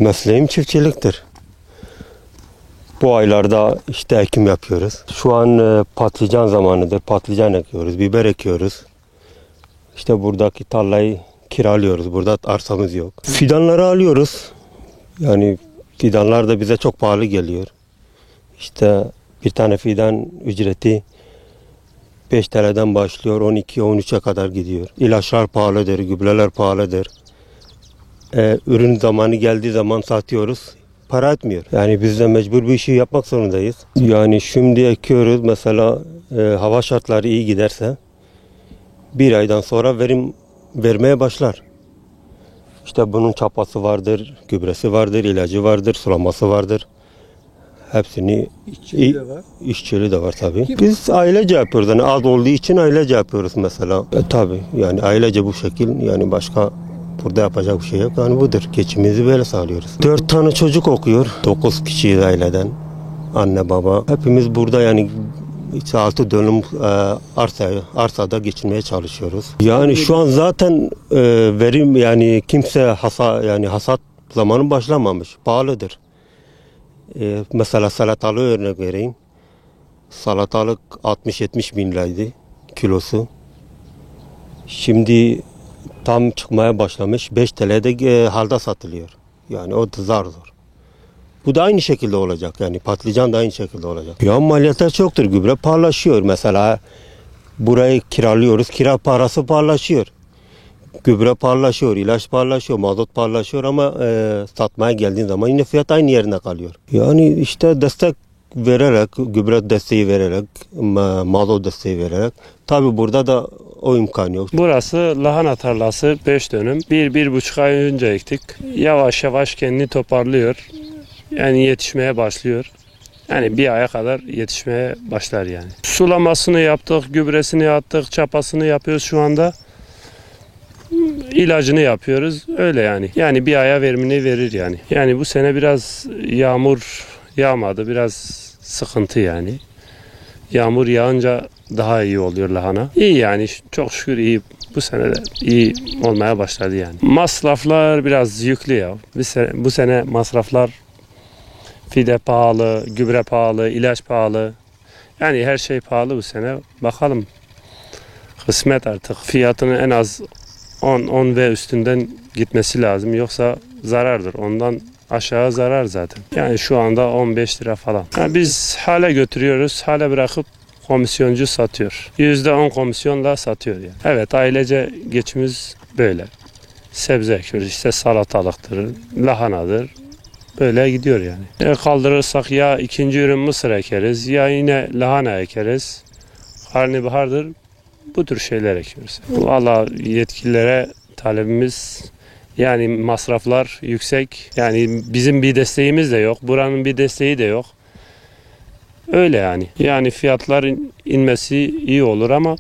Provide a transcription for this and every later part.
Mesleğim çiftçiliktir. Bu aylarda işte ekim yapıyoruz. Şu an patlıcan zamanıdır. Patlıcan ekiyoruz, biber ekiyoruz. İşte buradaki tarlayı kiralıyoruz. Burada arsamız yok. Fidanları alıyoruz. Yani fidanlar da bize çok pahalı geliyor. İşte bir tane fidan ücreti 5 TL'den başlıyor, 12-13'e kadar gidiyor. İlaçlar pahalıdır, gübreler pahalıdır. Ürün zamanı geldiği zaman satıyoruz. Para etmiyor. Yani biz de mecbur bir işi yapmak zorundayız. Yani şimdi ekiyoruz. Mesela hava şartları iyi giderse bir aydan sonra verim vermeye başlar. İşte bunun çapası vardır, gübresi vardır, ilacı vardır, sulaması vardır. Hepsini işçiliği de var tabii. Biz ailece yapıyoruz. Yani az olduğu için ailece yapıyoruz mesela. Tabii yani ailece bu şekil, yani başka burada yapacak bir şey yok. Yani budur. Geçimimizi böyle sağlıyoruz. 4 tane çocuk okuyor. 9 kişiyiz aileden. Anne baba. Hepimiz burada yani 6 dönüm arsada geçinmeye çalışıyoruz. Yani şu an zaten verim, yani kimse hasat zamanı başlamamış. Pahalıdır. Mesela salatalığı örnek vereyim. Salatalık 60-70 bin liraydı kilosu. Şimdi tam çıkmaya başlamış. 5 TL'de halde satılıyor. Yani o da zar. Bu da aynı şekilde olacak. Yani patlıcan da aynı şekilde olacak. Ya maliyetler çoktur. Gübre pahalaşıyor. Mesela burayı kiralıyoruz. Kira parası pahalaşıyor. Gübre pahalaşıyor, ilaç pahalaşıyor, mazot pahalaşıyor ama satmaya geldiğin zaman yine fiyat aynı yerine kalıyor. Yani işte destek vererek, gübre desteği vererek, mazot desteği vererek. Tabii burada da o imkan yok. Burası lahana tarlası, 5 dönüm. 1-1,5 ay önce ektik. Yavaş yavaş kendini toparlıyor. Yani yetişmeye başlıyor. Yani bir aya kadar yetişmeye başlar yani. Sulamasını yaptık, gübresini attık, çapasını yapıyoruz şu anda. İlacını yapıyoruz. Öyle yani. Yani bir aya verimini verir yani. Yani bu sene biraz yağmur yağmadı. Biraz sıkıntı yani. Yağmur yağınca daha iyi oluyor lahana. İyi yani. Çok şükür iyi. Bu sene de iyi olmaya başladı yani. Masraflar biraz yüklü ya. Bu sene masraflar, fide pahalı, gübre pahalı, ilaç pahalı. Yani her şey pahalı bu sene. Bakalım. Kısmet artık. Fiyatını en az 10 ve üstünden gitmesi lazım. Yoksa zarardır. Ondan aşağı zarar zaten. Yani şu anda 15 lira falan. Yani biz hale götürüyoruz. Hale bırakıp komisyoncu satıyor. %10 komisyonla satıyor yani. Evet, ailece geçimimiz böyle. Sebze ekiyoruz. İşte salatalıktır, lahanadır. Böyle gidiyor yani. Kaldırırsak ya ikinci ürün mısır ekeriz, ya yine lahana ekeriz. Karnabahardır. Bu tür şeyler ekiyoruz. Valla yetkililere talebimiz, yani masraflar yüksek. Yani bizim bir desteğimiz de yok. Buranın bir desteği de yok. Öyle yani. Yani fiyatların inmesi iyi olur ama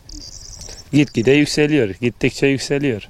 gitgide yükseliyor. Gittikçe yükseliyor.